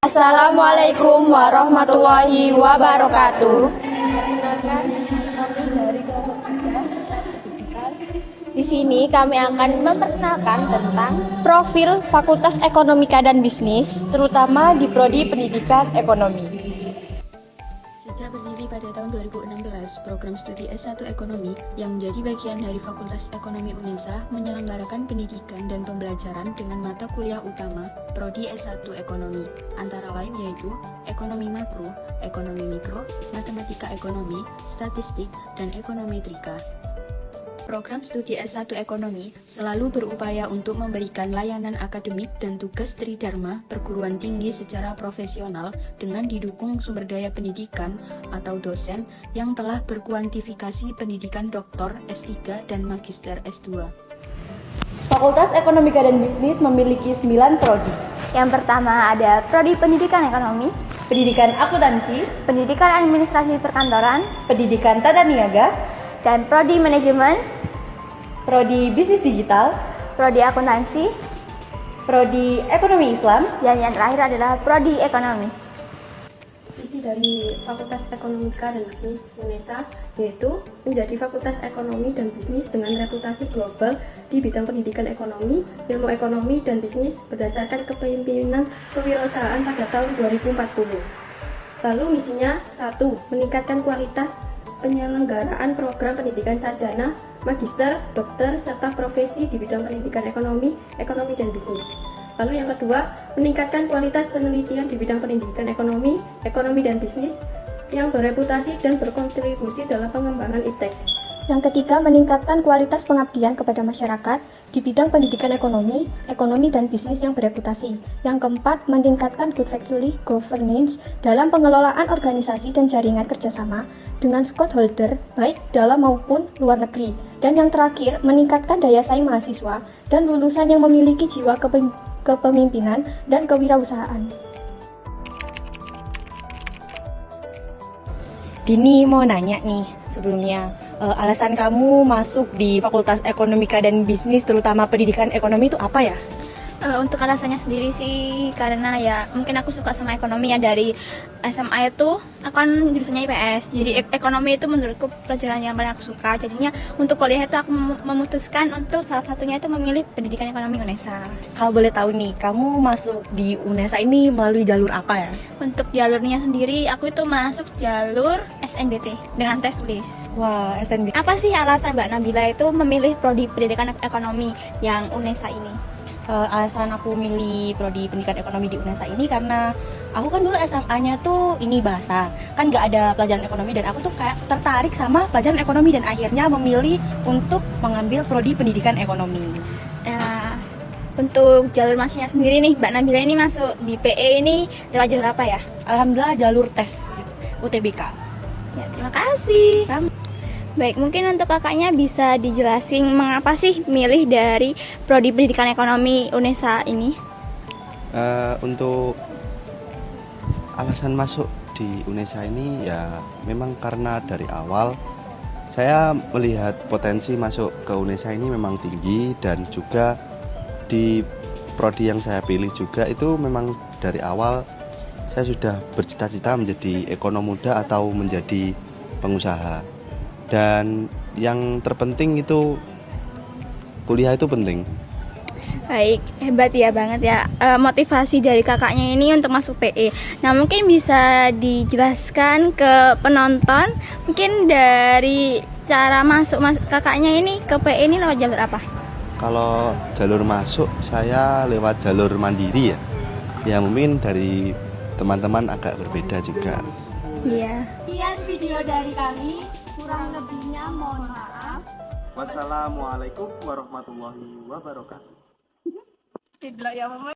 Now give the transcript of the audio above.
Assalamualaikum warahmatullahi wabarakatuh. Perkenalkan, kami dari kelompok 3 Tes Digital. Di sini kami akan memperkenalkan tentang profil Fakultas Ekonomika dan Bisnis, terutama di Prodi Pendidikan Ekonomi. Sejak berdiri pada tahun 2016, program studi S1 Ekonomi yang menjadi bagian dari Fakultas Ekonomi UNESA menyelenggarakan pendidikan dan pembelajaran dengan mata kuliah utama Prodi S1 Ekonomi, antara lain yaitu Ekonomi Makro, Ekonomi Mikro, Matematika Ekonomi, Statistik, dan Ekonometrika. Program studi S1 Ekonomi selalu berupaya untuk memberikan layanan akademik dan tugas tridharma perguruan tinggi secara profesional dengan didukung sumber daya pendidikan atau dosen yang telah berkuantifikasi pendidikan doktor, S3, dan magister S2. Fakultas Ekonomika dan Bisnis memiliki 9 prodi. Yang pertama ada Prodi Pendidikan Ekonomi, Pendidikan Akuntansi, Pendidikan Administrasi Perkantoran, Pendidikan Tata Niaga, dan Prodi Manajemen, Prodi Bisnis Digital, Prodi Akuntansi, Prodi Ekonomi Islam, dan yang terakhir adalah Prodi Ekonomi. Visi dari Fakultas Ekonomika dan Bisnis UNESA yaitu menjadi Fakultas Ekonomi dan Bisnis dengan reputasi global di bidang pendidikan ekonomi, ilmu ekonomi, dan bisnis berdasarkan kepemimpinan kewirausahaan pada tahun 2040. Lalu misinya 1. Meningkatkan kualitas penyelenggaraan program pendidikan sarjana, magister, dokter, serta profesi di bidang pendidikan ekonomi, dan bisnis. Lalu yang kedua, meningkatkan kualitas penelitian di bidang pendidikan ekonomi, dan bisnis yang bereputasi dan berkontribusi dalam pengembangan IPTEK. Yang ketiga, meningkatkan kualitas pengabdian kepada masyarakat di bidang pendidikan ekonomi, dan bisnis yang bereputasi. Yang keempat, meningkatkan good faculty governance dalam pengelolaan organisasi dan jaringan kerjasama dengan stakeholder baik dalam maupun luar negeri. Dan yang terakhir, meningkatkan daya saing mahasiswa dan lulusan yang memiliki jiwa kepemimpinan dan kewirausahaan. Dini mau nanya nih sebelumnya, alasan kamu masuk di Fakultas Ekonomika dan Bisnis terutama pendidikan ekonomi itu apa ya? Untuk alasannya sendiri sih karena ya mungkin aku suka sama ekonomi ya. Dari SMA itu aku kan jurusannya IPS, jadi ekonomi itu menurutku pelajaran yang paling aku suka. Jadinya untuk kuliah itu aku memutuskan untuk salah satunya itu memilih pendidikan ekonomi UNESA. Kalau boleh tahu nih, kamu masuk di UNESA ini melalui jalur apa ya? Untuk jalurnya sendiri aku itu masuk jalur SNBT dengan tes tulis. Wah, SNB. Apa sih alasan Mbak Nabila itu memilih prodi pendidikan ekonomi yang UNESA ini? Alasan aku milih prodi pendidikan ekonomi di UNESA ini karena aku kan dulu SMA-nya tuh ini bahasa, kan nggak ada pelajaran ekonomi dan aku tuh kayak tertarik sama pelajaran ekonomi dan akhirnya memilih untuk mengambil prodi pendidikan ekonomi. Nah, untuk jalur masuknya sendiri nih, Mbak Nabila ini masuk di PE ini lewat jalur apa ya? Alhamdulillah jalur tes UTBK. Ya, terima kasih. Baik, mungkin untuk kakaknya bisa dijelasin mengapa sih milih dari Prodi Pendidikan Ekonomi UNESA ini? Untuk alasan masuk di UNESA ini ya memang karena dari awal saya melihat potensi masuk ke UNESA ini memang tinggi, dan juga di prodi yang saya pilih juga itu memang dari awal saya sudah bercita-cita menjadi ekonom muda atau menjadi pengusaha. Dan yang terpenting itu kuliah itu penting. Baik, hebat ya banget ya motivasi dari kakaknya ini untuk masuk PE. Nah, mungkin bisa dijelaskan ke penonton mungkin dari cara masuk kakaknya ini ke PE ini lewat jalur apa? Kalau jalur masuk saya lewat jalur mandiri ya. Ya mungkin dari teman-teman agak berbeda juga. Iya. Sekian video dari kami, kurang lebihnya mohon maaf. Wassalamualaikum warahmatullahi wabarakatuh. Tidak ya, Mama.